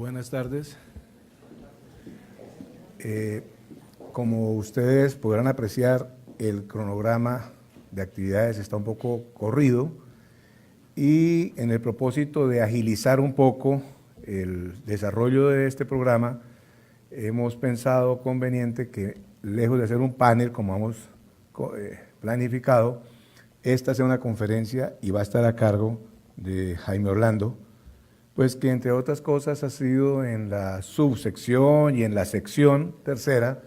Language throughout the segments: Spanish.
Buenas tardes. Como ustedes podrán apreciar, el cronograma de actividades está un poco corrido y en el propósito de agilizar un poco el desarrollo de este programa, hemos pensado conveniente que, lejos de hacer un panel como hemos planificado, esta sea una conferencia y va a estar a cargo de Jaime Orlando, pues que entre otras cosas ha sido en la subsección y en la sección tercera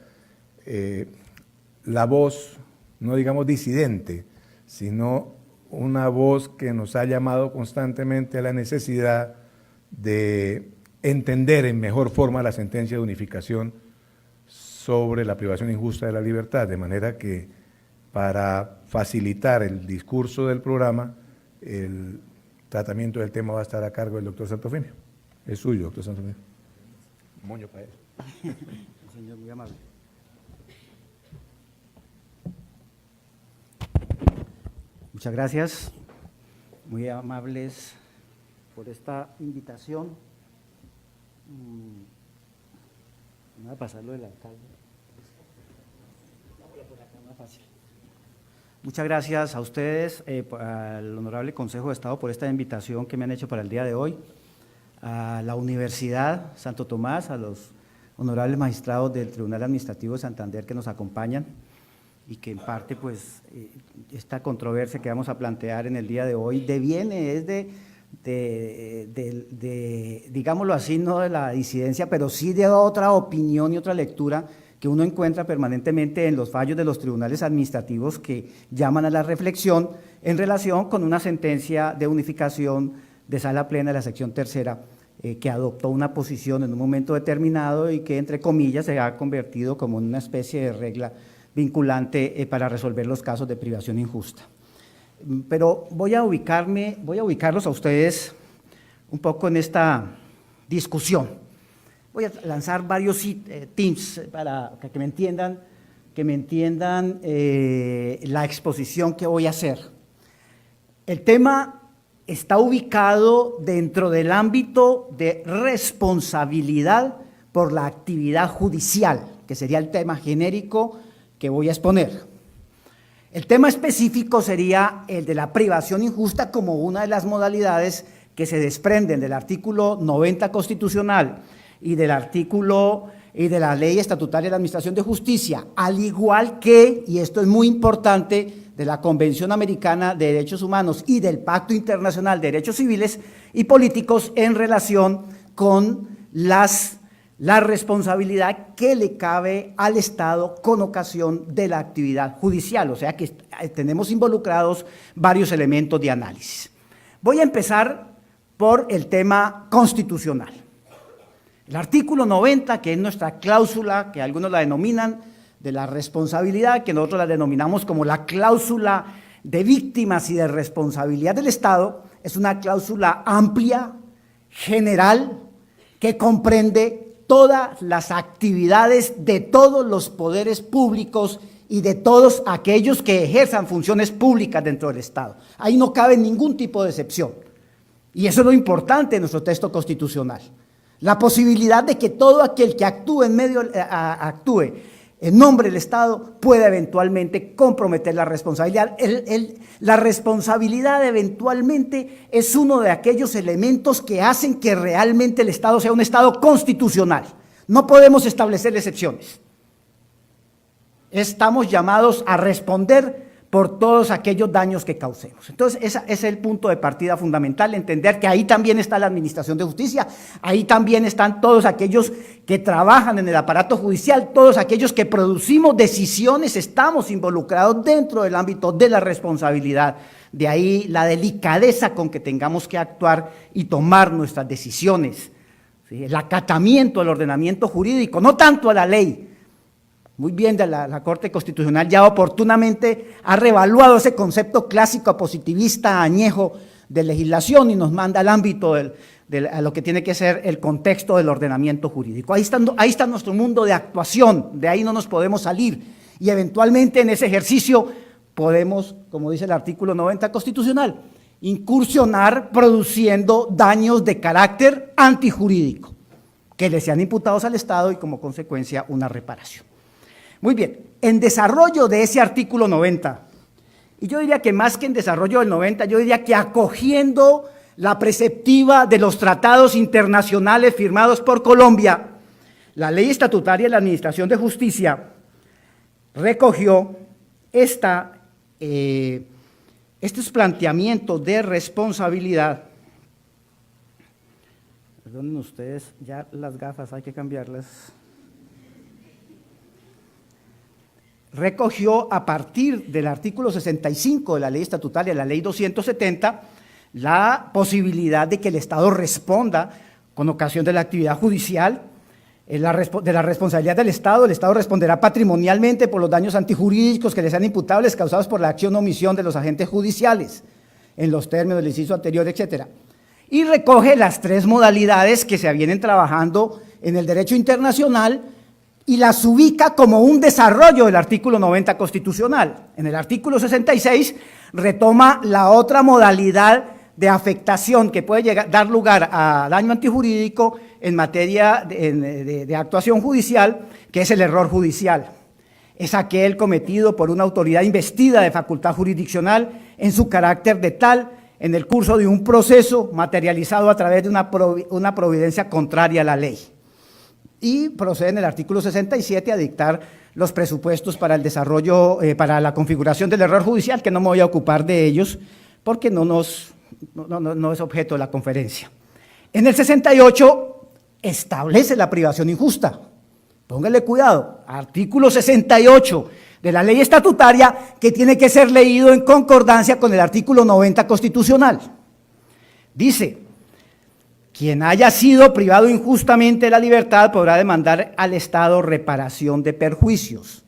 la voz, no digamos disidente, sino una voz que nos ha llamado constantemente a la necesidad de entender en mejor forma la sentencia de unificación sobre la privación injusta de la libertad, de manera que para facilitar el discurso del programa, el tratamiento del tema va a estar a cargo del doctor Santofimio. Es suyo, doctor Santofimio. Moño para él. Señor, muy amable. Muchas gracias, muy amables por esta invitación. Voy a pasarlo del alcalde. Más fácil. Muchas gracias a ustedes, al Honorable Consejo de Estado por esta invitación que me han hecho para el día de hoy, a la Universidad Santo Tomás, a los honorables magistrados del Tribunal Administrativo de Santander que nos acompañan y que en parte pues esta controversia que vamos a plantear en el día de hoy deviene digámoslo así, no de la disidencia, pero sí de otra opinión y otra lectura que uno encuentra permanentemente en los fallos de los tribunales administrativos que llaman a la reflexión en relación con una sentencia de unificación de sala plena de la sección tercera que adoptó una posición en un momento determinado y que, entre comillas, se ha convertido como en una especie de regla vinculante para resolver los casos de privación injusta. Pero voy a ubicarlos a ustedes un poco en esta discusión. Voy a lanzar varios tips para que me entiendan la exposición que voy a hacer. El tema está ubicado dentro del ámbito de responsabilidad por la actividad judicial, que sería el tema genérico que voy a exponer. El tema específico sería el de la privación injusta como una de las modalidades que se desprenden del artículo 90 constitucional y del artículo y de la Ley Estatutaria de la Administración de Justicia, al igual que, y esto es muy importante, de la Convención Americana de Derechos Humanos y del Pacto Internacional de Derechos Civiles y Políticos en relación con la responsabilidad que le cabe al Estado con ocasión de la actividad judicial, o sea que tenemos involucrados varios elementos de análisis. Voy a empezar por el tema constitucional. El artículo 90, que es nuestra cláusula, que algunos la denominan de la responsabilidad, que nosotros la denominamos como la cláusula de víctimas y de responsabilidad del Estado, es una cláusula amplia, general, que comprende todas las actividades de todos los poderes públicos y de todos aquellos que ejerzan funciones públicas dentro del Estado. Ahí no cabe ningún tipo de excepción. Y eso es lo importante de nuestro texto constitucional. La posibilidad de que todo aquel que actúe en nombre del Estado pueda eventualmente comprometer la responsabilidad. La responsabilidad eventualmente es uno de aquellos elementos que hacen que realmente el Estado sea un Estado constitucional. No podemos establecer excepciones. Estamos llamados a responder por todos aquellos daños que causemos. Entonces, ese es el punto de partida fundamental, entender que ahí también está la Administración de Justicia, ahí también están todos aquellos que trabajan en el aparato judicial, todos aquellos que producimos decisiones, estamos involucrados dentro del ámbito de la responsabilidad. De ahí la delicadeza con que tengamos que actuar y tomar nuestras decisiones, ¿sí? El acatamiento del ordenamiento jurídico, no tanto a la ley. Muy bien, la Corte Constitucional ya oportunamente ha revaluado ese concepto clásico positivista añejo de legislación y nos manda al ámbito a lo que tiene que ser el contexto del ordenamiento jurídico. Ahí está nuestro mundo de actuación, de ahí no nos podemos salir y eventualmente en ese ejercicio podemos, como dice el artículo 90 constitucional, incursionar produciendo daños de carácter antijurídico. que le sean imputados al Estado y como consecuencia una reparación. Muy bien, en desarrollo de ese artículo 90, y yo diría que más que en desarrollo del 90, yo diría que acogiendo la preceptiva de los tratados internacionales firmados por Colombia, la Ley Estatutaria de la Administración de Justicia recogió estos planteamientos de responsabilidad. Perdonen ustedes, ya las gafas hay que cambiarlas. Recogió a partir del artículo 65 de la Ley Estatutaria, la Ley 270, la posibilidad de que el Estado responda con ocasión de la actividad judicial, de la responsabilidad del Estado. El Estado responderá patrimonialmente por los daños antijurídicos que le sean imputables causados por la acción o omisión de los agentes judiciales, en los términos del inciso anterior, etcétera. Y recoge las 3 modalidades que se vienen trabajando en el derecho internacional y las ubica como un desarrollo del artículo 90 constitucional. En el artículo 66 retoma la otra modalidad de afectación que puede dar lugar a daño antijurídico en materia de actuación judicial, que es el error judicial. Es aquel cometido por una autoridad investida de facultad jurisdiccional en su carácter de tal en el curso de un proceso materializado a través de una providencia contraria a la ley. Y procede en el artículo 67 a dictar los presupuestos para el desarrollo, para la configuración del error judicial, que no me voy a ocupar de ellos porque no es objeto de la conferencia. En el 68 establece la privación injusta. Póngale cuidado, artículo 68 de la ley estatutaria, que tiene que ser leído en concordancia con el artículo 90 constitucional. Dice: quien haya sido privado injustamente de la libertad podrá demandar al Estado reparación de perjuicios.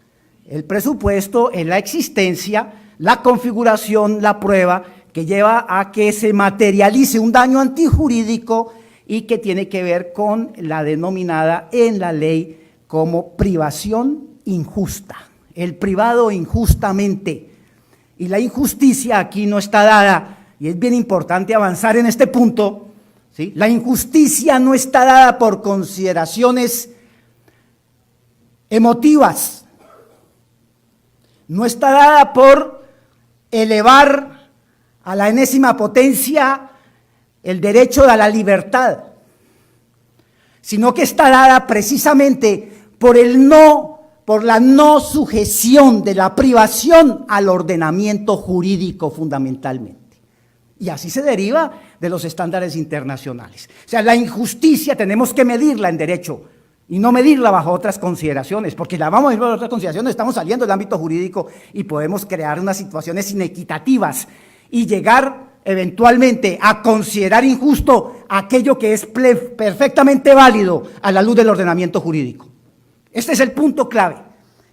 El presupuesto es la existencia, la configuración, la prueba que lleva a que se materialice un daño antijurídico y que tiene que ver con la denominada en la ley como privación injusta. El privado injustamente. Y la injusticia aquí no está dada, y es bien importante avanzar en este punto, ¿sí? La injusticia no está dada por consideraciones emotivas, no está dada por elevar a la enésima potencia el derecho a la libertad, sino que está dada precisamente por la no sujeción de la privación al ordenamiento jurídico fundamentalmente. Y así se deriva de los estándares internacionales. O sea, la injusticia tenemos que medirla en derecho y no medirla bajo otras consideraciones, porque la vamos a medir bajo otras consideraciones, estamos saliendo del ámbito jurídico y podemos crear unas situaciones inequitativas y llegar eventualmente a considerar injusto aquello que es perfectamente válido a la luz del ordenamiento jurídico. Este es el punto clave,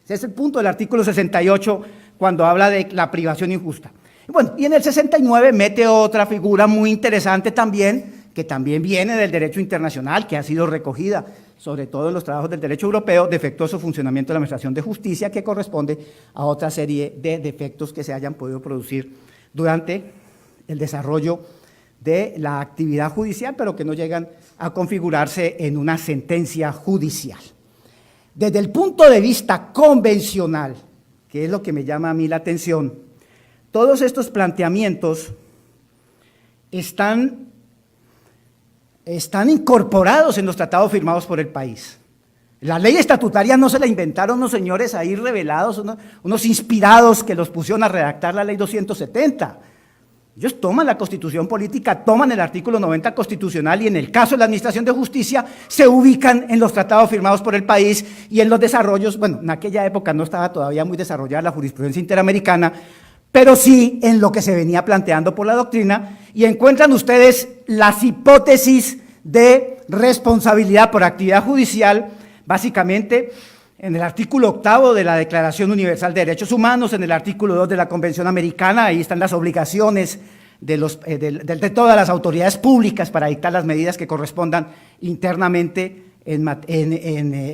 este es el punto del artículo 68 cuando habla de la privación injusta. Bueno, y en el 69 mete otra figura muy interesante también, que también viene del derecho internacional, que ha sido recogida sobre todo en los trabajos del derecho europeo, defectuoso funcionamiento de la administración de justicia, que corresponde a otra serie de defectos que se hayan podido producir durante el desarrollo de la actividad judicial, pero que no llegan a configurarse en una sentencia judicial. Desde el punto de vista convencional, que es lo que me llama a mí la atención, todos estos planteamientos están incorporados en los tratados firmados por el país. La ley estatutaria no se la inventaron unos señores ahí revelados, unos inspirados que los pusieron a redactar la ley 270. Ellos toman la Constitución política, toman el artículo 90 constitucional y en el caso de la Administración de Justicia se ubican en los tratados firmados por el país y en los desarrollos. Bueno, en aquella época no estaba todavía muy desarrollada la jurisprudencia interamericana, pero sí en lo que se venía planteando por la doctrina, y encuentran ustedes las hipótesis de responsabilidad por actividad judicial, básicamente en el artículo 8º de la Declaración Universal de Derechos Humanos, en el artículo 2 de la Convención Americana. Ahí están las obligaciones de todas las autoridades públicas para dictar las medidas que correspondan internamente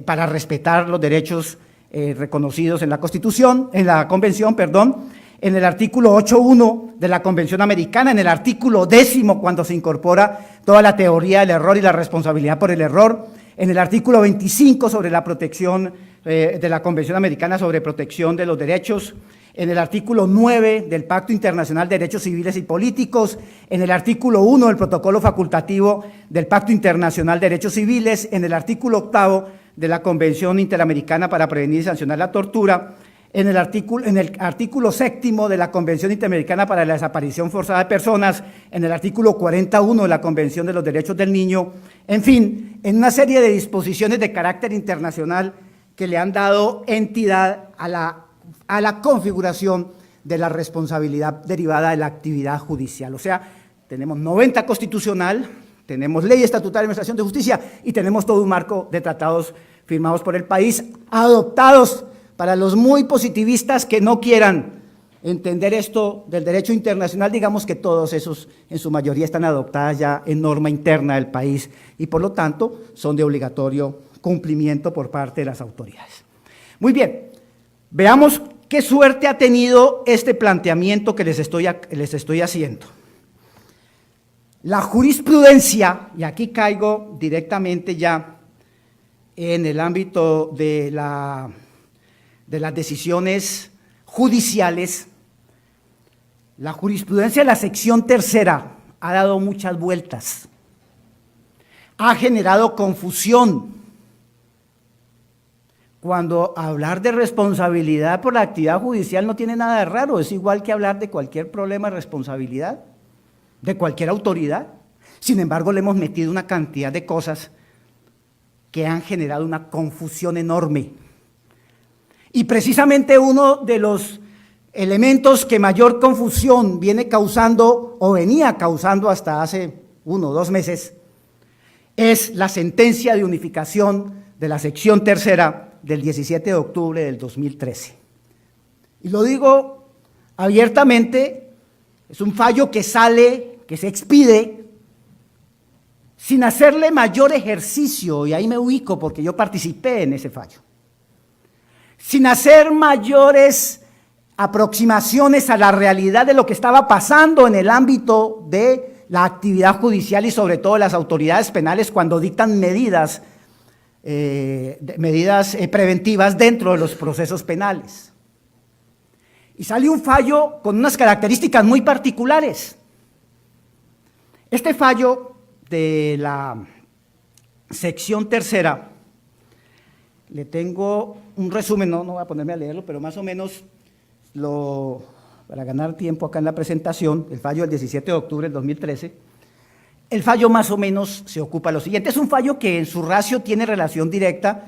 para respetar los derechos reconocidos en la Constitución, en la Convención, perdón. En el artículo 8.1 de la Convención Americana, en el artículo 10, cuando se incorpora toda la teoría del error y la responsabilidad por el error, en el artículo 25 sobre la protección de la Convención Americana sobre Protección de los Derechos, en el artículo 9 del Pacto Internacional de Derechos Civiles y Políticos, en el artículo 1 del Protocolo Facultativo del Pacto Internacional de Derechos Civiles, en el artículo 8 de la Convención Interamericana para Prevenir y Sancionar la Tortura, en el artículo 7 de la Convención Interamericana para la Desaparición Forzada de Personas, en el artículo 41 de la Convención de los Derechos del Niño, en fin, en una serie de disposiciones de carácter internacional que le han dado entidad a la configuración de la responsabilidad derivada de la actividad judicial. O sea, tenemos 90 constitucional, tenemos ley estatutaria de administración de justicia y tenemos todo un marco de tratados firmados por el país, adoptados para los muy positivistas que no quieran entender esto del derecho internacional. Digamos que todos esos en su mayoría están adoptadas ya en norma interna del país y por lo tanto son de obligatorio cumplimiento por parte de las autoridades. Muy bien, veamos qué suerte ha tenido este planteamiento que les estoy haciendo. La jurisprudencia, y aquí caigo directamente ya en el ámbito de las decisiones judiciales, la jurisprudencia de la sección tercera ha dado muchas vueltas, ha generado confusión. Cuando hablar de responsabilidad por la actividad judicial no tiene nada de raro, es igual que hablar de cualquier problema de responsabilidad, de cualquier autoridad. Sin embargo, le hemos metido una cantidad de cosas que han generado una confusión enorme. Y precisamente uno de los elementos que mayor confusión viene causando o venía causando hasta hace 1 o 2 meses es la sentencia de unificación de la sección tercera del 17 de octubre del 2013. Y lo digo abiertamente, es un fallo que se expide sin hacerle mayor ejercicio, y ahí me ubico porque yo participé en ese fallo, sin hacer mayores aproximaciones a la realidad de lo que estaba pasando en el ámbito de la actividad judicial y sobre todo las autoridades penales cuando dictan medidas preventivas dentro de los procesos penales. Y salió un fallo con unas características muy particulares. Este fallo de la sección tercera, le tengo un resumen, no voy a ponerme a leerlo, pero más o menos para ganar tiempo acá en la presentación, el fallo del 17 de octubre del 2013, el fallo más o menos se ocupa de lo siguiente. Es un fallo que en su ratio tiene relación directa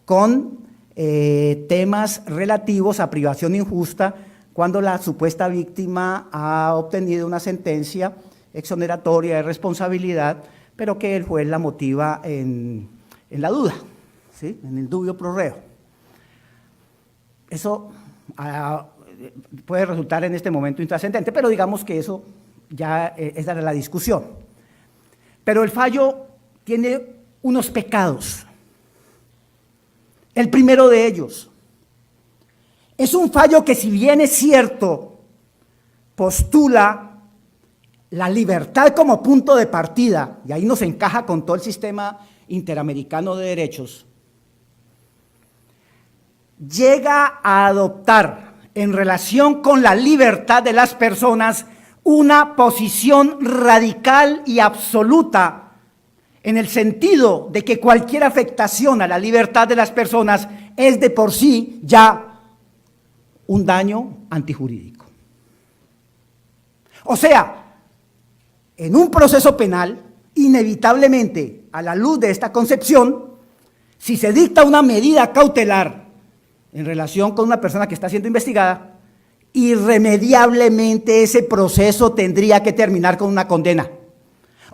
con temas relativos a privación injusta cuando la supuesta víctima ha obtenido una sentencia exoneratoria de responsabilidad, pero que el juez la motiva en la duda, ¿sí? En el dubio pro reo. Eso puede resultar en este momento intrascendente, pero digamos que eso ya esa era la discusión. Pero el fallo tiene unos pecados. El primero de ellos es un fallo que, si bien es cierto, postula la libertad como punto de partida, y ahí nos encaja con todo el sistema interamericano de derechos, llega a adoptar en relación con la libertad de las personas una posición radical y absoluta, en el sentido de que cualquier afectación a la libertad de las personas es de por sí ya un daño antijurídico. O sea, en un proceso penal, inevitablemente, a la luz de esta concepción, si se dicta una medida cautelar en relación con una persona que está siendo investigada, irremediablemente ese proceso tendría que terminar con una condena.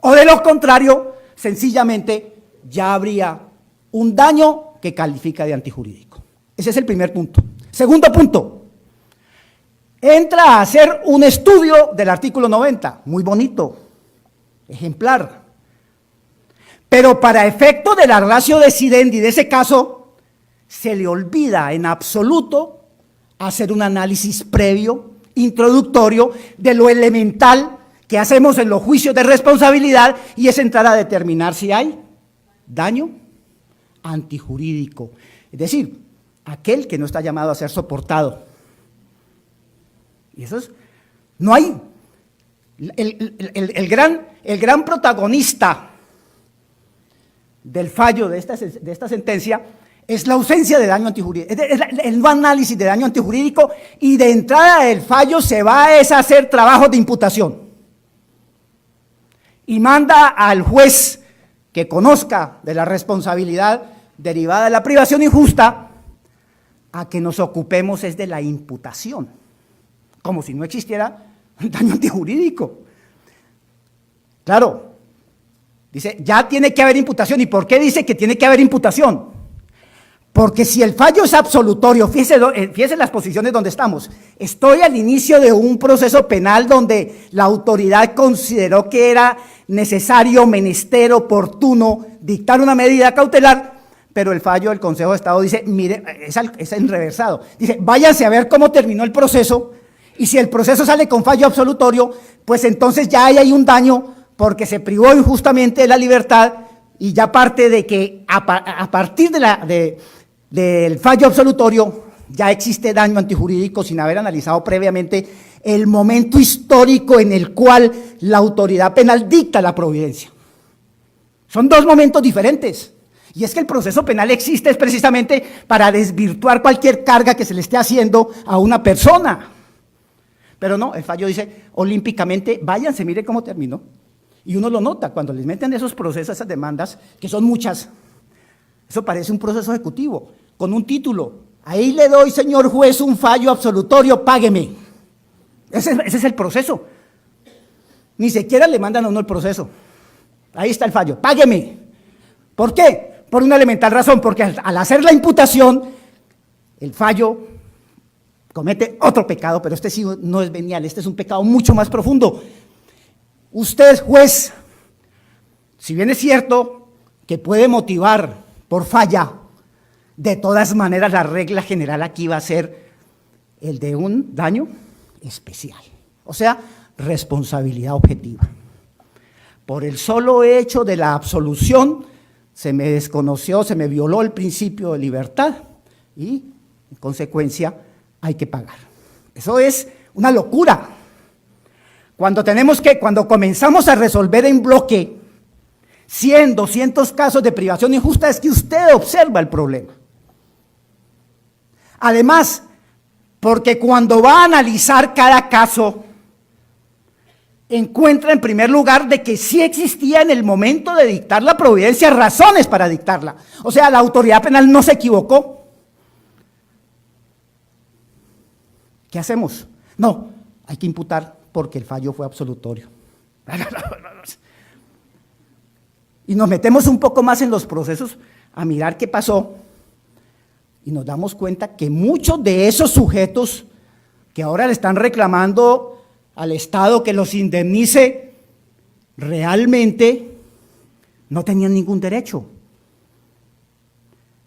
O de lo contrario, sencillamente ya habría un daño que califica de antijurídico. Ese es el primer punto. Segundo punto, entra a hacer un estudio del artículo 90, muy bonito, ejemplar. Pero para efecto de la ratio decidendi de ese caso, se le olvida en absoluto hacer un análisis previo, introductorio, de lo elemental que hacemos en los juicios de responsabilidad, y es entrar a determinar si hay daño antijurídico, es decir, aquel que no está llamado a ser soportado. Y eso es, no hay, el gran protagonista del fallo de esta sentencia es la ausencia de daño antijurídico, es el no análisis de daño antijurídico, y de entrada del fallo se va a hacer trabajos de imputación. Y manda al juez que conozca de la responsabilidad derivada de la privación injusta a que nos ocupemos es de la imputación, como si no existiera daño antijurídico. Claro, dice, ya tiene que haber imputación. ¿Y por qué dice que tiene que haber imputación? Porque si el fallo es absolutorio, fíjese las posiciones donde estamos. Estoy al inicio de un proceso penal donde la autoridad consideró que era necesario, menester, oportuno dictar una medida cautelar, pero el fallo del Consejo de Estado dice, mire, es enreversado. Dice, váyanse a ver cómo terminó el proceso, y si el proceso sale con fallo absolutorio, pues entonces ya hay un daño porque se privó injustamente de la libertad, y ya parte de que a partir del fallo absolutorio ya existe daño antijurídico sin haber analizado previamente el momento histórico en el cual la autoridad penal dicta la providencia. Son dos momentos diferentes, y es que el proceso penal existe es precisamente para desvirtuar cualquier carga que se le esté haciendo a una persona. Pero no, el fallo dice olímpicamente, váyanse, mire cómo terminó. Y uno lo nota cuando les meten esos procesos, esas demandas, que son muchas. Eso parece un proceso ejecutivo, con un título. Ahí le doy, señor juez, un fallo absolutorio, págueme. Ese es el proceso. Ni siquiera le mandan a uno el proceso. Ahí está el fallo, págueme. ¿Por qué? Por una elemental razón, porque al hacer la imputación, el fallo comete otro pecado, pero este sí no es venial, este es un pecado mucho más profundo. Usted, juez, si bien es cierto que puede motivar por falla, de todas maneras la regla general aquí va a ser el de un daño especial, o sea, responsabilidad objetiva. Por el solo hecho de la absolución se me desconoció, se me violó el principio de libertad y, en consecuencia, hay que pagar. Eso es una locura. Cuando comenzamos a resolver en bloque 100, 200 casos de privación injusta, es que usted observa el problema. Además, porque cuando va a analizar cada caso, encuentra en primer lugar de que sí existía en el momento de dictar la providencia razones para dictarla. O sea, la autoridad penal no se equivocó. ¿Qué hacemos? No, hay que imputar porque el fallo fue absolutorio. Y nos metemos un poco más en los procesos a mirar qué pasó y nos damos cuenta que muchos de esos sujetos que ahora le están reclamando al Estado que los indemnice, realmente no tenían ningún derecho.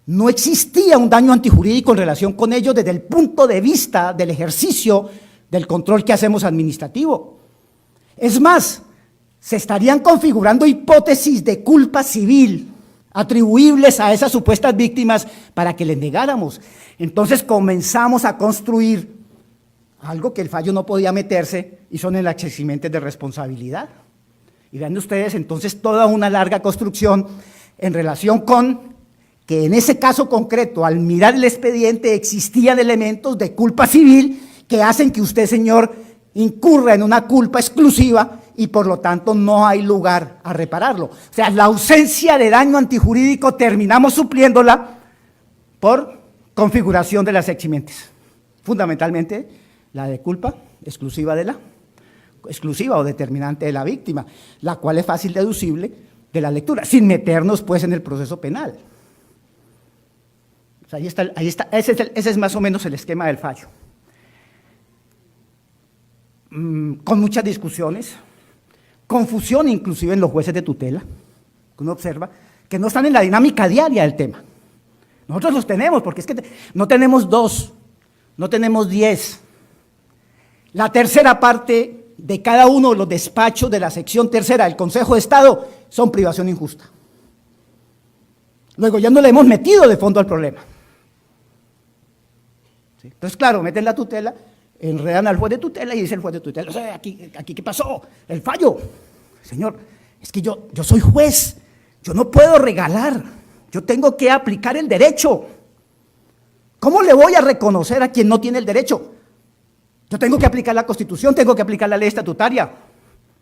No existía un daño antijurídico en relación con ellos desde el punto de vista del ejercicio del control que hacemos administrativo. Es más, se estarían configurando hipótesis de culpa civil atribuibles a esas supuestas víctimas para que les negáramos. Entonces comenzamos a construir algo que el fallo no podía meterse, y son el accesimiento de responsabilidad. Y vean ustedes entonces toda una larga construcción en relación con que en ese caso concreto, al mirar el expediente, existían elementos de culpa civil que hacen que usted, señor, incurra en una culpa exclusiva y por lo tanto no hay lugar a repararlo. O sea, la ausencia de daño antijurídico terminamos supliéndola por configuración de las eximentes. Fundamentalmente la de culpa exclusiva o determinante de la víctima, la cual es fácil deducible de la lectura, sin meternos pues en el proceso penal. O sea, ahí está, ese es más o menos el esquema del fallo. Con muchas discusiones, confusión inclusive en los jueces de tutela, que uno observa, que no están en la dinámica diaria del tema. Nosotros los tenemos, porque es que no tenemos 2, no tenemos 10. La tercera parte de cada uno de los despachos de la sección tercera del Consejo de Estado son privación injusta. Luego ya no le hemos metido de fondo al problema. ¿Sí? Entonces, claro, meten la tutela, enredan al juez de tutela y dice el juez de tutela, o sea, aquí ¿qué pasó? El fallo. Señor, es que yo soy juez, yo no puedo regalar, yo tengo que aplicar el derecho. ¿Cómo le voy a reconocer a quien no tiene el derecho? Yo tengo que aplicar la Constitución, tengo que aplicar la ley estatutaria.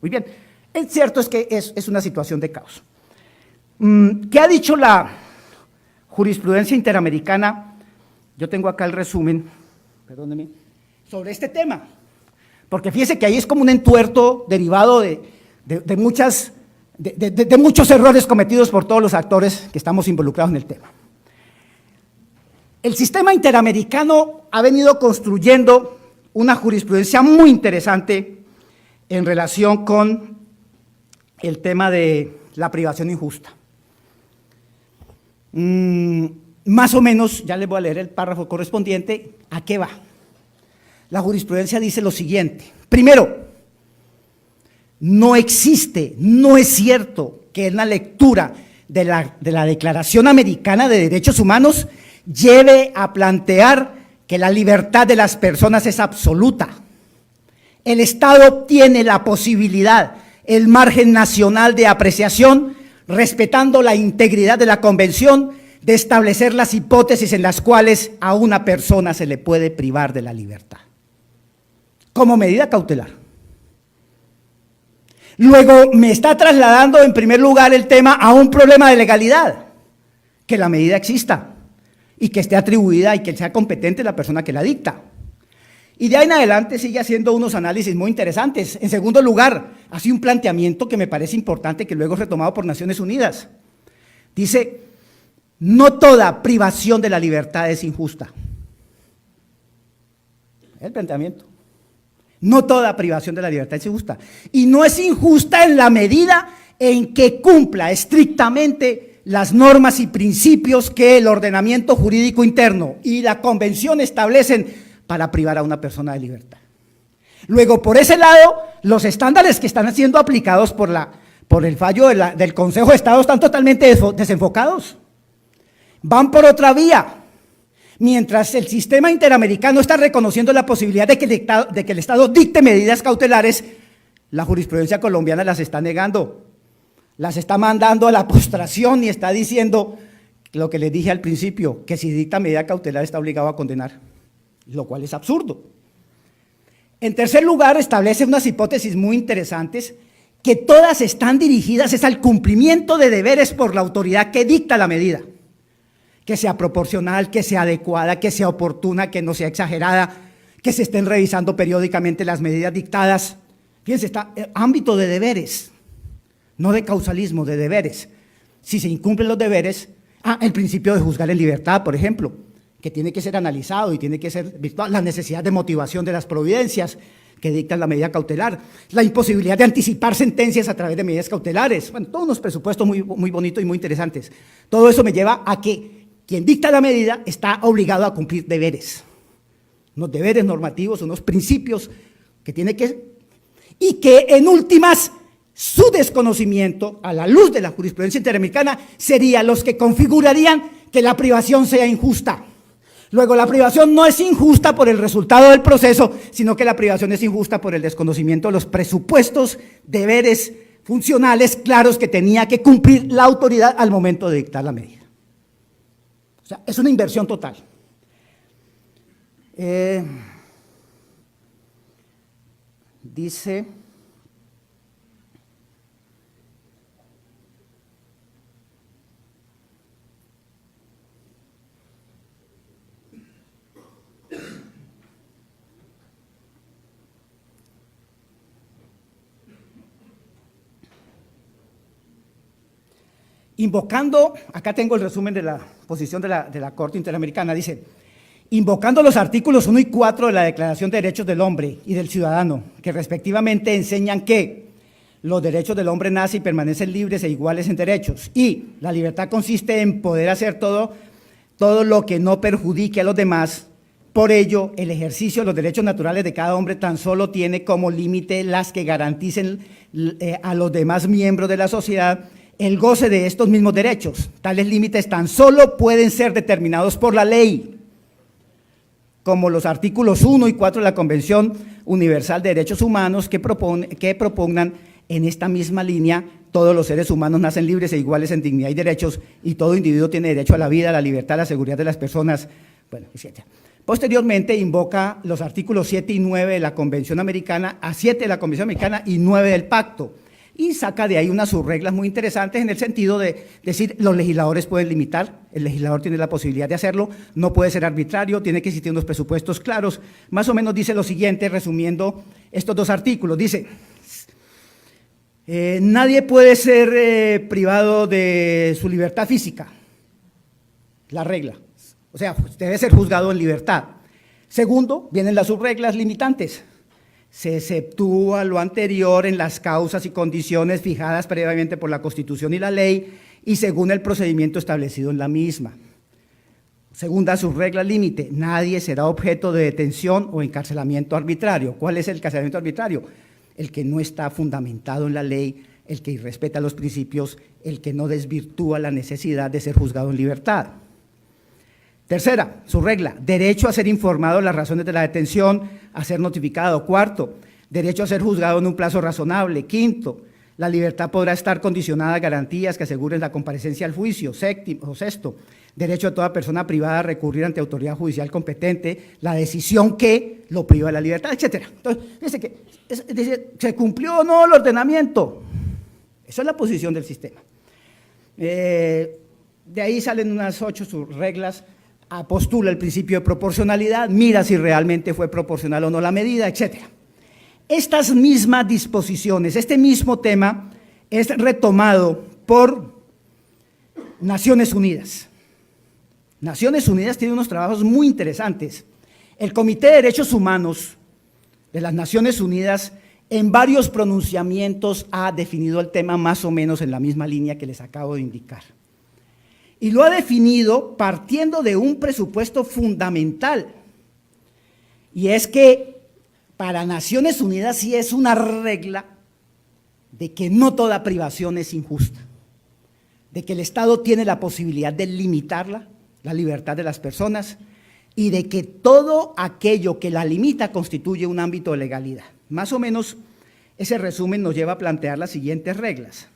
Muy bien, es cierto es que es una situación de caos. ¿Qué ha dicho la jurisprudencia interamericana? Yo tengo acá el resumen, perdóneme, sobre este tema, porque fíjese que ahí es como un entuerto derivado de muchos errores cometidos por todos los actores que estamos involucrados en el tema. El sistema interamericano ha venido construyendo una jurisprudencia muy interesante en relación con el tema de la privación injusta. Más o menos, ya les voy a leer el párrafo correspondiente, ¿a qué va? La jurisprudencia dice lo siguiente. Primero, no existe, no es cierto que en la lectura de la Declaración Americana de Derechos Humanos lleve a plantear que la libertad de las personas es absoluta. El Estado tiene la posibilidad, el margen nacional de apreciación, respetando la integridad de la Convención, de establecer las hipótesis en las cuales a una persona se le puede privar de la libertad, como medida cautelar. Luego me está trasladando en primer lugar el tema a un problema de legalidad, que la medida exista y que esté atribuida y que sea competente la persona que la dicta. Y de ahí en adelante sigue haciendo unos análisis muy interesantes. En segundo lugar, hace un planteamiento que me parece importante, que luego es retomado por Naciones Unidas. Dice, no toda privación de la libertad es injusta. El planteamiento. No toda privación de la libertad es injusta. Y no es injusta en la medida en que cumpla estrictamente las normas y principios que el ordenamiento jurídico interno y la Convención establecen para privar a una persona de libertad. Luego, por ese lado, los estándares que están siendo aplicados por el fallo del Consejo de Estado están totalmente desenfocados. Van por otra vía. Mientras el sistema interamericano está reconociendo la posibilidad de que el Estado dicte medidas cautelares, la jurisprudencia colombiana las está negando, las está mandando a la postración y está diciendo lo que les dije al principio, que si dicta medida cautelar está obligado a condenar, lo cual es absurdo. En tercer lugar, establece unas hipótesis muy interesantes que todas están dirigidas al cumplimiento de deberes por la autoridad que dicta la medida. Que sea proporcional, que sea adecuada, que sea oportuna, que no sea exagerada, que se estén revisando periódicamente las medidas dictadas. Fíjense, está en ámbito de deberes, no de causalismo, de deberes. Si se incumplen los deberes, el principio de juzgar en libertad, por ejemplo, que tiene que ser analizado y tiene que ser visto, la necesidad de motivación de las providencias que dictan la medida cautelar, la imposibilidad de anticipar sentencias a través de medidas cautelares, bueno, todos unos presupuestos muy bonitos y muy interesantes. Todo eso me lleva a que quien dicta la medida está obligado a cumplir deberes, unos deberes normativos, unos principios que tiene que, y que en últimas su desconocimiento a la luz de la jurisprudencia interamericana sería los que configurarían que la privación sea injusta. Luego, la privación no es injusta por el resultado del proceso, sino que la privación es injusta por el desconocimiento de los presupuestos, deberes funcionales claros que tenía que cumplir la autoridad al momento de dictar la medida. O sea, es una inversión total. Dice, invocando, acá tengo el resumen de la posición de la Corte Interamericana, dice, invocando los artículos 1 y 4 de la Declaración de Derechos del Hombre y del Ciudadano, que respectivamente enseñan que los derechos del hombre nacen y permanecen libres e iguales en derechos, y la libertad consiste en poder hacer todo lo que no perjudique a los demás. Por ello, el ejercicio de los derechos naturales de cada hombre tan solo tiene como límite las que garanticen a los demás miembros de la sociedad el goce de estos mismos derechos. Tales límites tan solo pueden ser determinados por la ley, como los artículos 1 y 4 de la Convención Universal de Derechos Humanos que propugnan en esta misma línea: todos los seres humanos nacen libres e iguales en dignidad y derechos, y todo individuo tiene derecho a la vida, a la libertad, a la seguridad de las personas, bueno, etc. Posteriormente invoca los artículos 7 y 9 de la Convención Americana, a 7 de la Convención Americana y 9 del Pacto, y saca de ahí unas subreglas muy interesantes en el sentido de decir, los legisladores pueden limitar, el legislador tiene la posibilidad de hacerlo, no puede ser arbitrario, tiene que existir unos presupuestos claros. Más o menos dice lo siguiente, resumiendo estos dos artículos, dice: nadie puede ser privado de su libertad física, la regla, o sea, debe ser juzgado en libertad. Segundo, vienen las subreglas limitantes: se exceptúa lo anterior en las causas y condiciones fijadas previamente por la Constitución y la ley y según el procedimiento establecido en la misma. Segunda subregla límite: nadie será objeto de detención o encarcelamiento arbitrario. ¿Cuál es el encarcelamiento arbitrario? El que no está fundamentado en la ley, el que irrespeta los principios, el que no desvirtúa la necesidad de ser juzgado en libertad. Tercera subregla: derecho a ser informado de las razones de la detención, a ser notificado. Cuarto, derecho a ser juzgado en un plazo razonable. Quinto, la libertad podrá estar condicionada a garantías que aseguren la comparecencia al juicio. Sexto, derecho a toda persona privada a recurrir ante autoridad judicial competente la decisión que lo priva de la libertad, etc. Entonces, dice, ¿se cumplió o no el ordenamiento? Esa es la posición del sistema. De ahí salen unas 8 subreglas. Postula el principio de proporcionalidad, mira si realmente fue proporcional o no la medida, etc. Estas mismas disposiciones, este mismo tema es retomado por Naciones Unidas. Naciones Unidas tiene unos trabajos muy interesantes. El Comité de Derechos Humanos de las Naciones Unidas en varios pronunciamientos ha definido el tema más o menos en la misma línea que les acabo de indicar. Y lo ha definido partiendo de un presupuesto fundamental, y es que para Naciones Unidas sí es una regla de que no toda privación es injusta, de que el Estado tiene la posibilidad de limitarla, la libertad de las personas, y de que todo aquello que la limita constituye un ámbito de legalidad. Más o menos ese resumen nos lleva a plantear las siguientes reglas.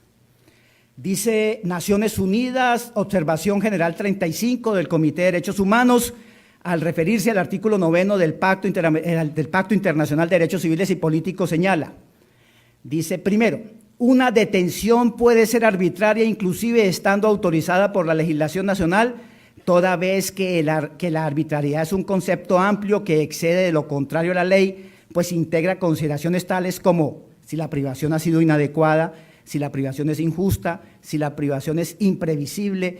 Dice Naciones Unidas, observación general 35 del Comité de Derechos Humanos, al referirse al artículo 9 del Pacto Internacional de Derechos Civiles y Políticos, señala, dice, primero, una detención puede ser arbitraria inclusive estando autorizada por la legislación nacional, toda vez que la arbitrariedad es un concepto amplio que excede de lo contrario a la ley, pues integra consideraciones tales como si la privación ha sido inadecuada, si la privación es injusta, si la privación es imprevisible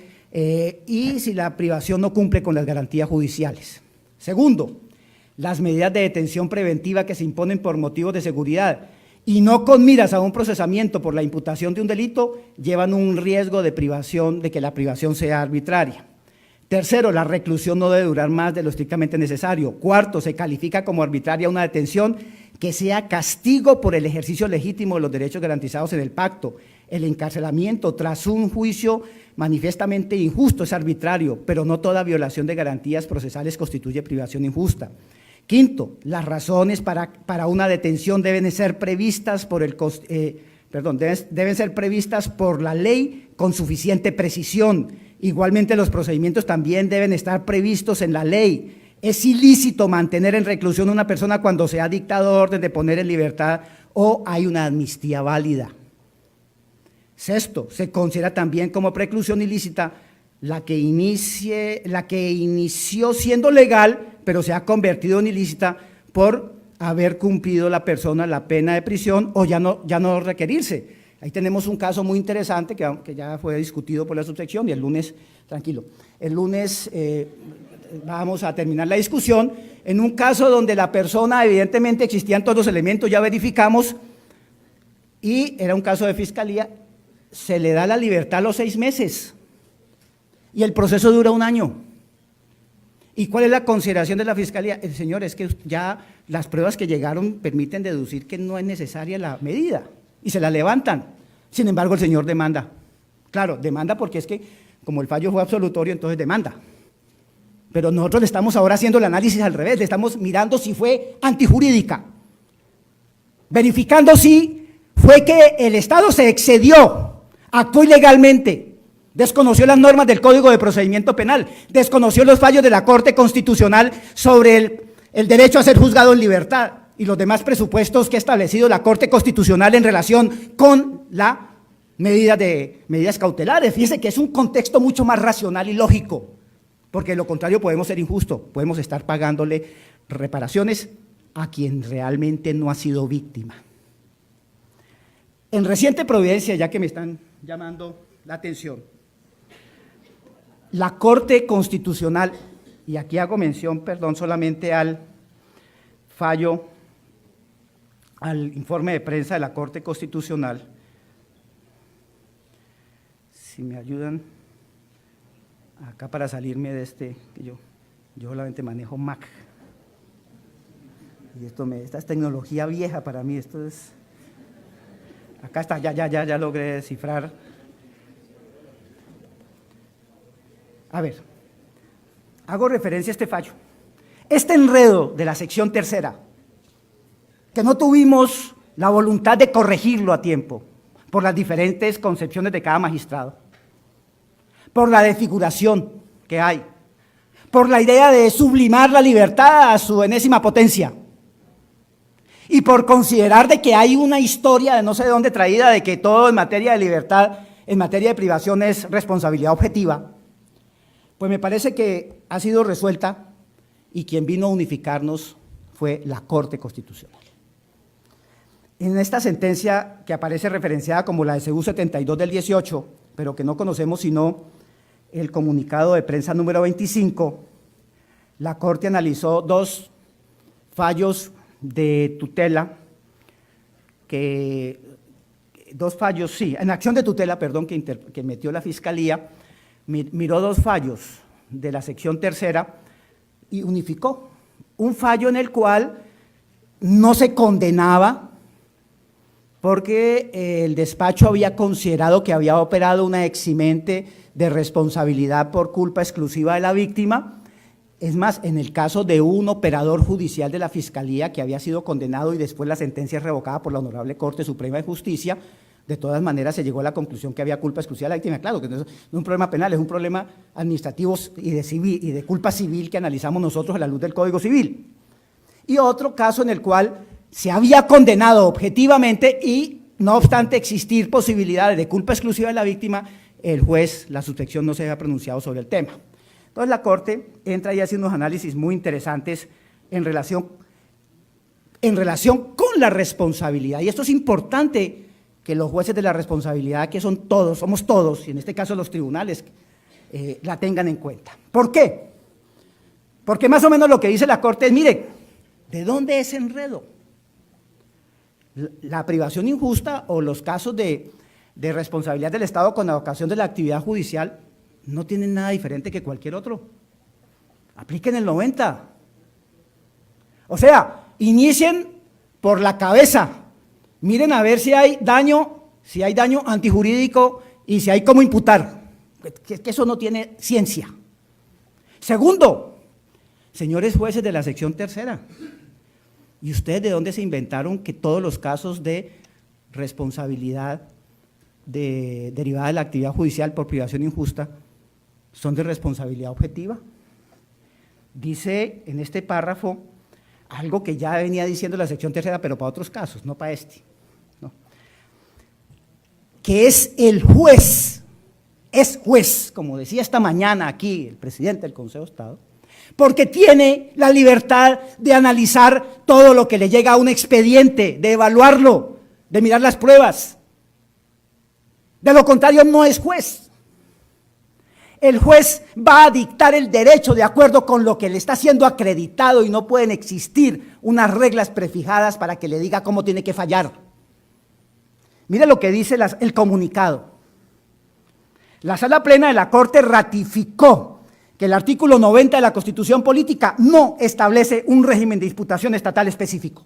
y si la privación no cumple con las garantías judiciales. Segundo, las medidas de detención preventiva que se imponen por motivos de seguridad y no con miras a un procesamiento por la imputación de un delito llevan un riesgo de privación, de que la privación sea arbitraria. Tercero, la reclusión no debe durar más de lo estrictamente necesario. Cuarto, se califica como arbitraria una detención que sea castigo por el ejercicio legítimo de los derechos garantizados en el pacto. El encarcelamiento tras un juicio manifiestamente injusto es arbitrario, pero no toda violación de garantías procesales constituye privación injusta. Quinto, las razones para una detención deben ser previstas deben ser previstas por la ley con suficiente precisión. Igualmente, los procedimientos también deben estar previstos en la ley. Es ilícito mantener en reclusión a una persona cuando se ha dictado orden de poner en libertad o hay una amnistía válida. Sexto, se considera también como preclusión ilícita la que inició siendo legal, pero se ha convertido en ilícita por haber cumplido la persona la pena de prisión o ya no requerirse. Ahí tenemos un caso muy interesante que ya fue discutido por la subsección y el lunes, tranquilo, el lunes vamos a terminar la discusión en un caso donde la persona evidentemente existían todos los elementos, ya verificamos, y era un caso de fiscalía, se le da la libertad a los 6 meses y el proceso dura 1 año. ¿Y cuál es la consideración de la fiscalía? El señor, es que ya las pruebas que llegaron permiten deducir que no es necesaria la medida y se la levantan. Sin embargo, el señor demanda. Claro, demanda porque es que como el fallo fue absolutorio, entonces demanda. Pero nosotros le estamos ahora haciendo el análisis al revés, le estamos mirando si fue antijurídica, verificando si fue que el Estado se excedió, actuó ilegalmente, desconoció las normas del Código de Procedimiento Penal, desconoció los fallos de la Corte Constitucional sobre el derecho a ser juzgado en libertad y los demás presupuestos que ha establecido la Corte Constitucional en relación con la medidas cautelares. Fíjese que es un contexto mucho más racional y lógico, porque de lo contrario podemos ser injustos, podemos estar pagándole reparaciones a quien realmente no ha sido víctima. En reciente providencia, ya que me están llamando la atención, la Corte Constitucional, y aquí hago mención, perdón, solamente al fallo, al informe de prensa de la Corte Constitucional, si me ayudan acá para salirme de este, que yo solamente manejo Mac, y esta es tecnología vieja para mí, esto es, acá está, ya logré descifrar. A ver, hago referencia a este fallo. Este enredo de la sección tercera, que no tuvimos la voluntad de corregirlo a tiempo, por las diferentes concepciones de cada magistrado, por la desfiguración que hay, por la idea de sublimar la libertad a su enésima potencia, y por considerar de que hay una historia de no sé de dónde traída, de que todo en materia de libertad, en materia de privación es responsabilidad objetiva, pues me parece que ha sido resuelta y quien vino a unificarnos fue la Corte Constitucional. En esta sentencia que aparece referenciada como la de CU 72 del 18, pero que no conocemos sino el comunicado de prensa número 25, la Corte analizó dos fallos de tutela, en acción de tutela, perdón, que metió la Fiscalía, miró dos fallos de la sección tercera y unificó. Un fallo en el cual no se condenaba porque el despacho había considerado que había operado una eximente de responsabilidad por culpa exclusiva de la víctima. Es más, en el caso de un operador judicial de la Fiscalía que había sido condenado y después la sentencia es revocada por la Honorable Corte Suprema de Justicia, de todas maneras se llegó a la conclusión que había culpa exclusiva de la víctima. Claro, que no es un problema penal, es un problema administrativo y de culpa civil que analizamos nosotros a la luz del Código Civil. Y otro caso en el cual se había condenado objetivamente y, no obstante existir posibilidades de culpa exclusiva de la víctima, el juez, la subsección no se había pronunciado sobre el tema. Entonces la Corte entra y hace unos análisis muy interesantes en relación con la responsabilidad. Y esto es importante que los jueces de la responsabilidad, que son todos, somos todos, y en este caso los tribunales, la tengan en cuenta. ¿Por qué? Porque más o menos lo que dice la Corte es, mire, ¿de dónde es enredo? La privación injusta o los casos de responsabilidad del Estado con la ocasión de la actividad judicial no tienen nada diferente que cualquier otro. Apliquen el 90. O sea, inicien por la cabeza. Miren a ver si hay daño antijurídico y si hay cómo imputar. Que eso no tiene ciencia. Segundo, señores jueces de la sección tercera, ¿y ustedes de dónde se inventaron que todos los casos de responsabilidad derivada de la actividad judicial por privación injusta son de responsabilidad objetiva? Dice en este párrafo algo que ya venía diciendo la sección tercera, pero para otros casos, no para este, ¿no? Que es el juez, como decía esta mañana aquí el presidente del Consejo de Estado, porque tiene la libertad de analizar todo lo que le llega a un expediente, de evaluarlo, de mirar las pruebas. De lo contrario, no es juez. El juez va a dictar el derecho de acuerdo con lo que le está siendo acreditado y no pueden existir unas reglas prefijadas para que le diga cómo tiene que fallar. Mire lo que dice el comunicado. La Sala Plena de la Corte ratificó que el artículo 90 de la Constitución Política no establece un régimen de imputación estatal específico,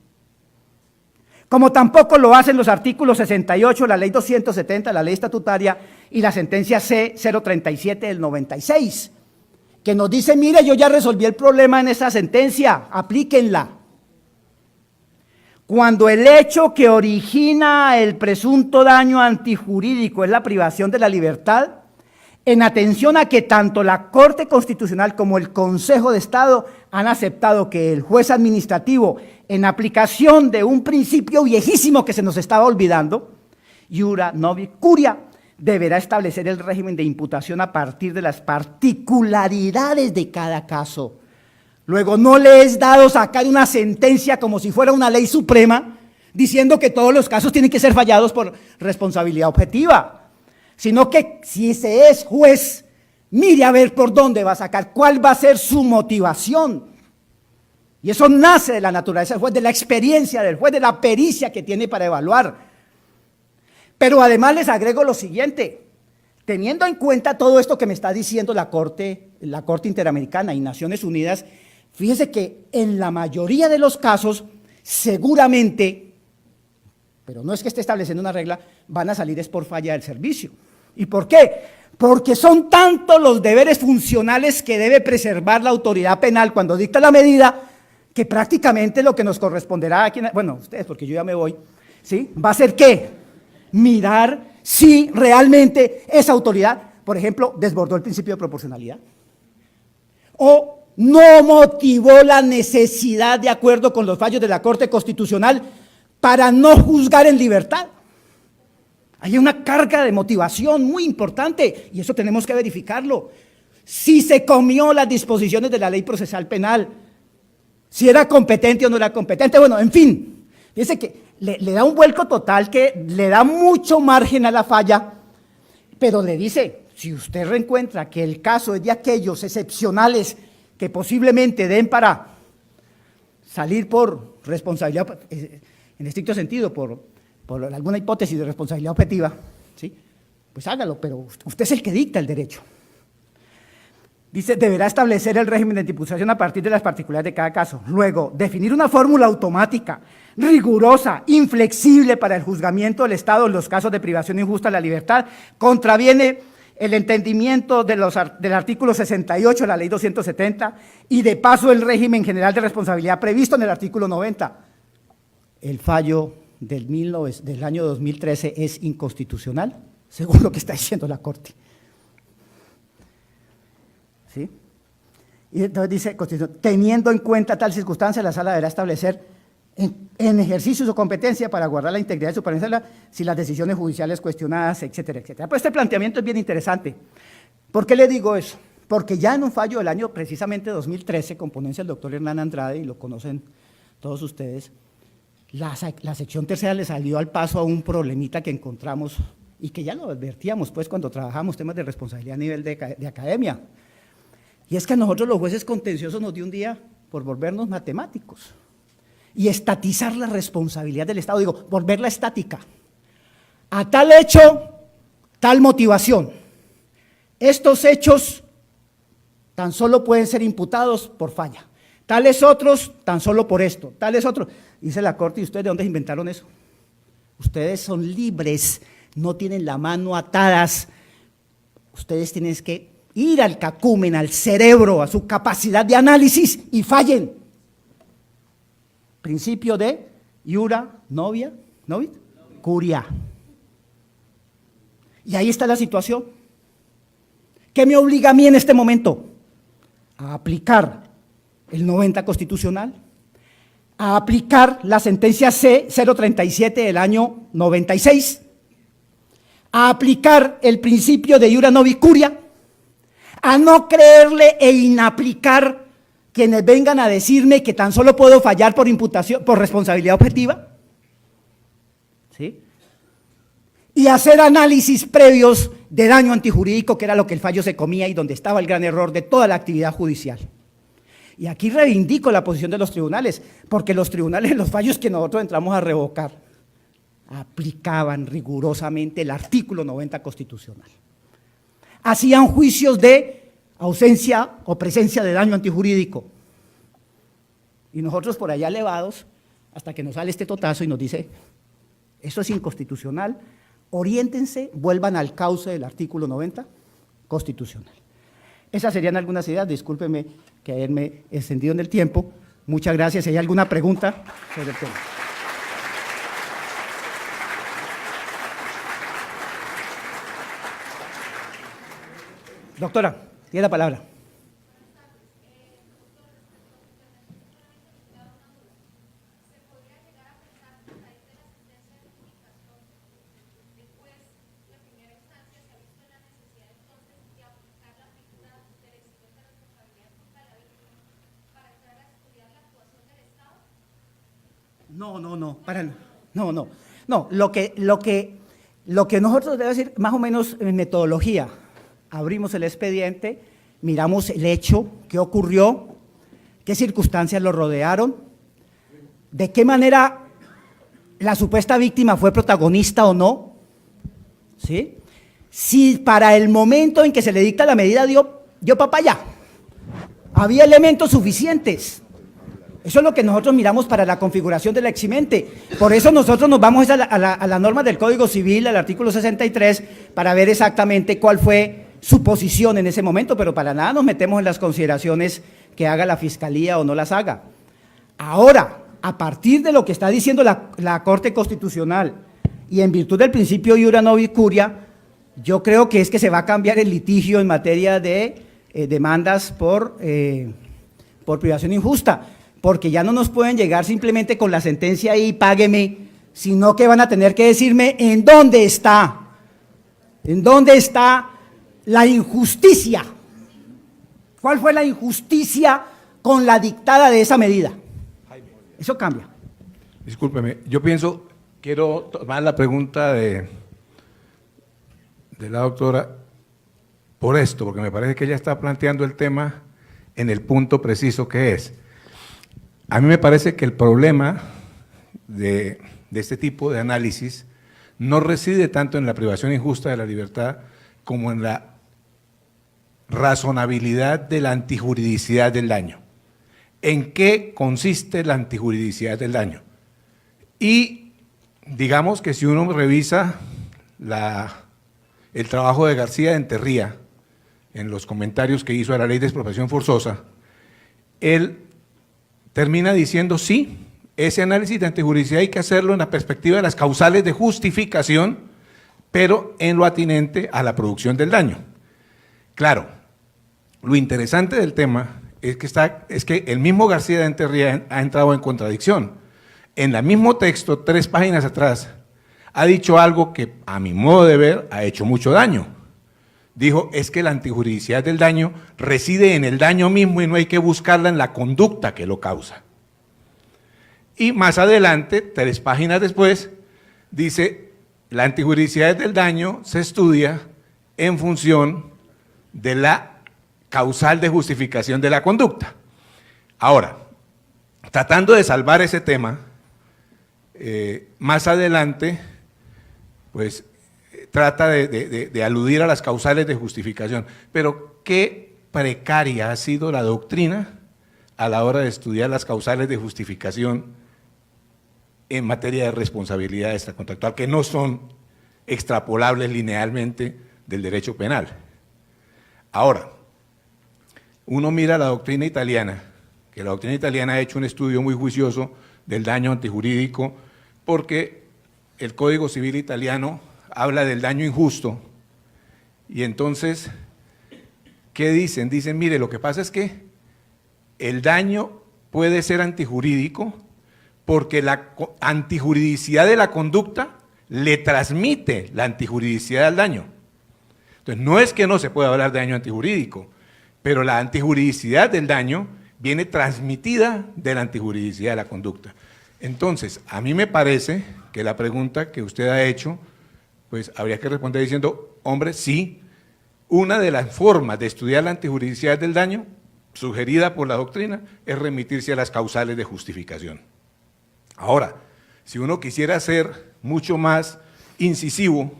como tampoco lo hacen los artículos 68 de la Ley 270, la Ley Estatutaria, y la sentencia C-037 del 96, que nos dice, mire, yo ya resolví el problema en esa sentencia, aplíquenla. Cuando el hecho que origina el presunto daño antijurídico es la privación de la libertad, en atención a que tanto la Corte Constitucional como el Consejo de Estado han aceptado que el juez administrativo, en aplicación de un principio viejísimo que se nos estaba olvidando, iura novi curia, deberá establecer el régimen de imputación a partir de las particularidades de cada caso. Luego, no le es dado sacar una sentencia como si fuera una ley suprema, diciendo que todos los casos tienen que ser fallados por responsabilidad objetiva, sino que si se es juez, mire a ver por dónde va a sacar, cuál va a ser su motivación. Y eso nace de la naturaleza del juez, de la experiencia del juez, de la pericia que tiene para evaluar. Pero además les agrego lo siguiente, teniendo en cuenta todo esto que me está diciendo la Corte Interamericana y Naciones Unidas, fíjese que en la mayoría de los casos, seguramente, pero no es que esté estableciendo una regla, van a salir es por falla del servicio. ¿Y por qué? Porque son tantos los deberes funcionales que debe preservar la autoridad penal cuando dicta la medida, que prácticamente lo que nos corresponderá aquí, bueno, ustedes, porque yo ya me voy, ¿sí? Va a ser ¿qué? Mirar si realmente esa autoridad, por ejemplo, desbordó el principio de proporcionalidad, o no motivó la necesidad de acuerdo con los fallos de la Corte Constitucional para no juzgar en libertad. Hay una carga de motivación muy importante y eso tenemos que verificarlo. Si se comió las disposiciones de la ley procesal penal, si era competente o no era competente, bueno, en fin, fíjense que le da un vuelco total que le da mucho margen a la falla, pero le dice, si usted reencuentra que el caso es de aquellos excepcionales que posiblemente den para salir por responsabilidad, en estricto sentido, por alguna hipótesis de responsabilidad objetiva, ¿sí? Pues hágalo, pero usted es el que dicta el derecho. Dice, deberá establecer el régimen de imputación a partir de las particularidades de cada caso. Luego, definir una fórmula automática, rigurosa, inflexible para el juzgamiento del Estado en los casos de privación injusta de la libertad, contraviene el entendimiento del artículo 68 de la ley 270 y de paso el régimen general de responsabilidad previsto en el artículo 90. El fallo del año 2013 es inconstitucional, según lo que está diciendo la Corte. ¿Sí? Y entonces dice, teniendo en cuenta tal circunstancia, la Sala deberá establecer en ejercicio de su competencia para guardar la integridad de su supervivencia si las decisiones judiciales cuestionadas, etcétera, etcétera. Pues este planteamiento es bien interesante. ¿Por qué le digo eso? Porque ya en un fallo del año precisamente 2013, con ponencia del doctor Hernán Andrade, y lo conocen todos ustedes, la sección tercera le salió al paso a un problemita que encontramos y que ya lo advertíamos pues cuando trabajamos temas de responsabilidad a nivel de academia. Y es que a nosotros los jueces contenciosos nos dio un día por volvernos matemáticos y estatizar la responsabilidad del Estado, digo, volverla estática. A tal hecho, tal motivación. Estos hechos tan solo pueden ser imputados por falla. Tales otros, tan solo por esto, tales otros. Dice la Corte, ¿y ustedes de dónde inventaron eso? Ustedes son libres, no tienen la mano atadas. Ustedes tienen que ir al cacumen, al cerebro, a su capacidad de análisis y fallen. Principio de iura novit curia. Y ahí está la situación. ¿Qué me obliga a mí en este momento? A aplicar el 90 constitucional, a aplicar la sentencia C-037 del año 96, a aplicar el principio de iura novit curia, a no creerle e inaplicar quienes vengan a decirme que tan solo puedo fallar por imputación, por responsabilidad objetiva, ¿sí? Y hacer análisis previos de daño antijurídico, que era lo que el fallo se comía y donde estaba el gran error de toda la actividad judicial. Y aquí reivindico la posición de los tribunales, porque los tribunales, los fallos que nosotros entramos a revocar, aplicaban rigurosamente el artículo 90 constitucional. Hacían juicios de ausencia o presencia de daño antijurídico. Y nosotros por allá elevados, hasta que nos sale este totazo y nos dice, eso es inconstitucional, oriéntense, vuelvan al cauce del artículo 90 constitucional. Esas serían algunas ideas, discúlpeme que haberme extendido en el tiempo. Muchas gracias. Si hay alguna pregunta sobre el tema. Doctora, tiene la palabra. No, lo que nosotros debemos decir, más o menos en metodología, abrimos el expediente, miramos el hecho, qué ocurrió, qué circunstancias lo rodearon, de qué manera la supuesta víctima fue protagonista o no, ¿sí? Si para el momento en que se le dicta la medida dio papaya, había elementos suficientes. Eso es lo que nosotros miramos para la configuración del eximente. Por eso nosotros nos vamos a la norma del Código Civil, al artículo 63, para ver exactamente cuál fue su posición en ese momento, pero para nada nos metemos en las consideraciones que haga la Fiscalía o no las haga. Ahora, a partir de lo que está diciendo la Corte Constitucional y en virtud del principio iura nobis curia, yo creo que es que se va a cambiar el litigio en materia de demandas por privación injusta, porque ya no nos pueden llegar simplemente con la sentencia ahí, págueme, sino que van a tener que decirme en dónde está la injusticia, cuál fue la injusticia con la dictada de esa medida. Eso cambia. Discúlpeme, quiero tomar la pregunta de la doctora por esto, porque me parece que ella está planteando el tema en el punto preciso que es. A mí me parece que el problema de este tipo de análisis no reside tanto en la privación injusta de la libertad como en la razonabilidad de la antijuridicidad del daño. ¿En qué consiste la antijuridicidad del daño? Y digamos que si uno revisa el trabajo de García de Enterría en los comentarios que hizo a la ley de expropiación forzosa, él termina diciendo sí, ese análisis de antijuridicidad hay que hacerlo en la perspectiva de las causales de justificación, pero en lo atinente a la producción del daño. Claro, lo interesante del tema es que el mismo García de Enterría ha entrado en contradicción. En el mismo texto, 3 páginas atrás, ha dicho algo que, a mi modo de ver, ha hecho mucho daño. Dijo, es que la antijuridicidad del daño reside en el daño mismo y no hay que buscarla en la conducta que lo causa. Y más adelante, 3 páginas después, dice, la antijuridicidad del daño se estudia en función de la causal de justificación de la conducta. Ahora, tratando de salvar ese tema, más adelante, pues, trata de aludir a las causales de justificación, pero qué precaria ha sido la doctrina a la hora de estudiar las causales de justificación en materia de responsabilidad extracontractual, que no son extrapolables linealmente del derecho penal. Ahora, uno mira la doctrina italiana, que la doctrina italiana ha hecho un estudio muy juicioso del daño antijurídico, porque el Código Civil italiano habla del daño injusto, y entonces, ¿qué dicen? Dicen, mire, lo que pasa es que el daño puede ser antijurídico porque la antijuridicidad de la conducta le transmite la antijuridicidad al daño. Entonces, no es que no se pueda hablar de daño antijurídico, pero la antijuridicidad del daño viene transmitida de la antijuridicidad de la conducta. Entonces, a mí me parece que la pregunta que usted ha hecho, pues habría que responder diciendo, hombre, sí, una de las formas de estudiar la antijuridicidad del daño, sugerida por la doctrina, es remitirse a las causales de justificación. Ahora, si uno quisiera ser mucho más incisivo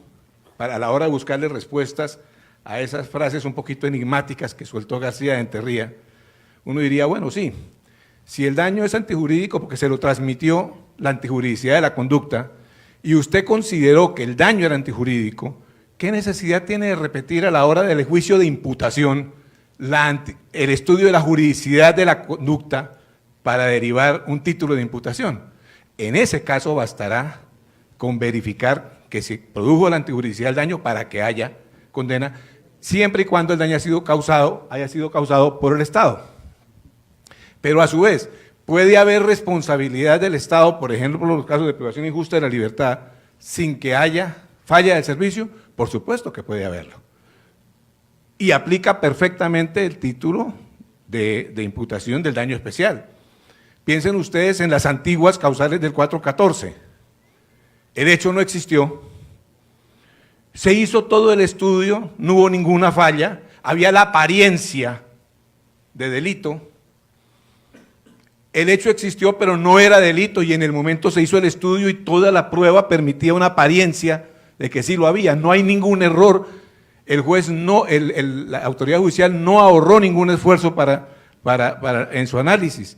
a la hora de buscarle respuestas a esas frases un poquito enigmáticas que soltó García de Enterría, uno diría, bueno, sí, si el daño es antijurídico porque se lo transmitió la antijuridicidad de la conducta, y usted consideró que el daño era antijurídico, ¿qué necesidad tiene de repetir a la hora del juicio de imputación el estudio de la juridicidad de la conducta para derivar un título de imputación? En ese caso bastará con verificar que se produjo la antijuridicidad del daño para que haya condena, siempre y cuando el daño haya sido causado por el Estado. Pero a su vez, ¿puede haber responsabilidad del Estado, por ejemplo, por los casos de privación injusta de la libertad, sin que haya falla del servicio? Por supuesto que puede haberlo. Y aplica perfectamente el título de imputación del daño especial. Piensen ustedes en las antiguas causales del 414. El hecho no existió, se hizo todo el estudio, no hubo ninguna falla, había la apariencia de delito. El hecho existió, pero no era delito, y en el momento se hizo el estudio y toda la prueba permitía una apariencia de que sí lo había. No hay ningún error, el juez la autoridad judicial no ahorró ningún esfuerzo en su análisis,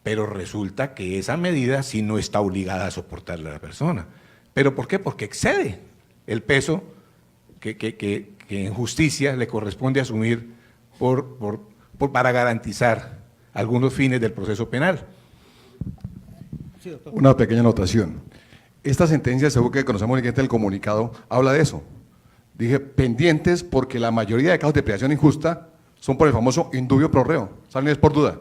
pero resulta que esa medida sí no está obligada a soportarle a la persona. ¿Pero por qué? Porque excede el peso que en justicia le corresponde asumir para garantizar algunos fines del proceso penal. Sí, doctor. Una pequeña anotación. Esta sentencia, según que conocemos el comunicado, habla de eso. Dije pendientes porque la mayoría de casos de privación injusta son por el famoso indubio pro reo, salen es por duda.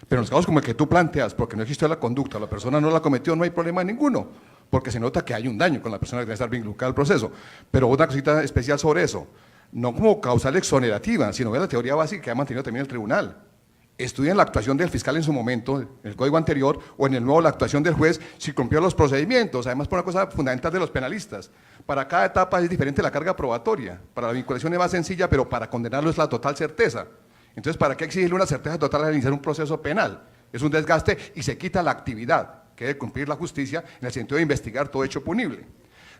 Pero en los casos como el que tú planteas, porque no existió la conducta, la persona no la cometió, no hay problema ninguno, porque se nota que hay un daño con la persona que debe estar vinculada al proceso. Pero una cosita especial sobre eso, no como causal exonerativa, sino que la teoría básica que ha mantenido también el tribunal. Estudien la actuación del fiscal en su momento, en el código anterior, o en el nuevo la actuación del juez, si cumplió los procedimientos. Además, por una cosa fundamental de los penalistas, para cada etapa es diferente la carga probatoria. Para la vinculación es más sencilla, pero para condenarlo es la total certeza. Entonces, ¿para qué exigirle una certeza total al iniciar un proceso penal? Es un desgaste y se quita la actividad que debe cumplir la justicia en el sentido de investigar todo hecho punible.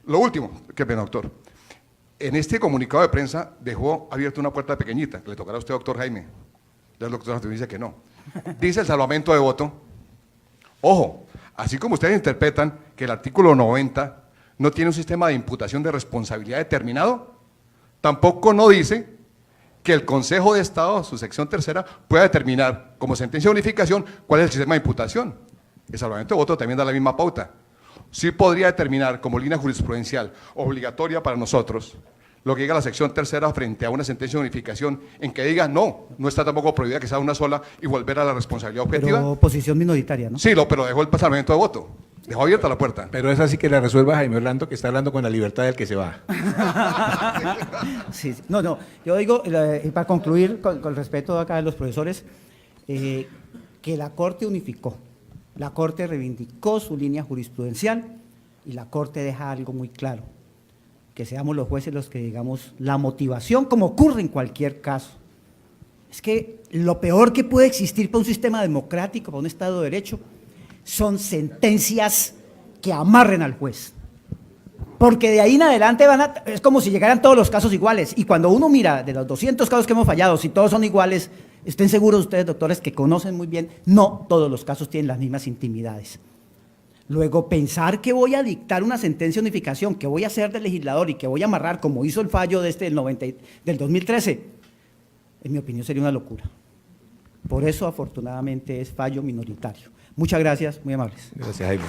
Lo último, qué pena, doctor. En este comunicado de prensa dejó abierta una puerta pequeñita, que le tocará a usted, doctor Jaime. Ya el doctor Arturo dice que no. Dice el salvamento de voto. Ojo, así como ustedes interpretan que el artículo 90 no tiene un sistema de imputación de responsabilidad determinado, tampoco no dice que el Consejo de Estado, su sección tercera, pueda determinar como sentencia de unificación cuál es el sistema de imputación. El salvamento de voto también da la misma pauta. Sí podría determinar como línea jurisprudencial obligatoria para nosotros lo que diga la sección tercera frente a una sentencia de unificación en que diga no está tampoco prohibida que sea una sola y volver a la responsabilidad objetiva. Pero posición minoritaria, ¿no? Sí, pero dejó el salvamento de voto, dejó abierta la puerta. Pero es así que la resuelva Jaime Orlando, que está hablando con la libertad del que se va. Sí, sí. No, yo digo, para concluir, con el respeto acá de los profesores, que la Corte unificó, la Corte reivindicó su línea jurisprudencial y la Corte deja algo muy claro, que seamos los jueces los que digamos la motivación, como ocurre en cualquier caso. Es que lo peor que puede existir para un sistema democrático, para un Estado de Derecho, son sentencias que amarren al juez. Porque de ahí en adelante es como si llegaran todos los casos iguales. Y cuando uno mira de los 200 casos que hemos fallado, si todos son iguales, estén seguros ustedes, doctores, que conocen muy bien, no todos los casos tienen las mismas intimidades. Luego, pensar que voy a dictar una sentencia de unificación, que voy a ser del legislador y que voy a amarrar, como hizo el fallo del 2013, en mi opinión sería una locura. Por eso, afortunadamente, es fallo minoritario. Muchas gracias, muy amables. Gracias, Jaime.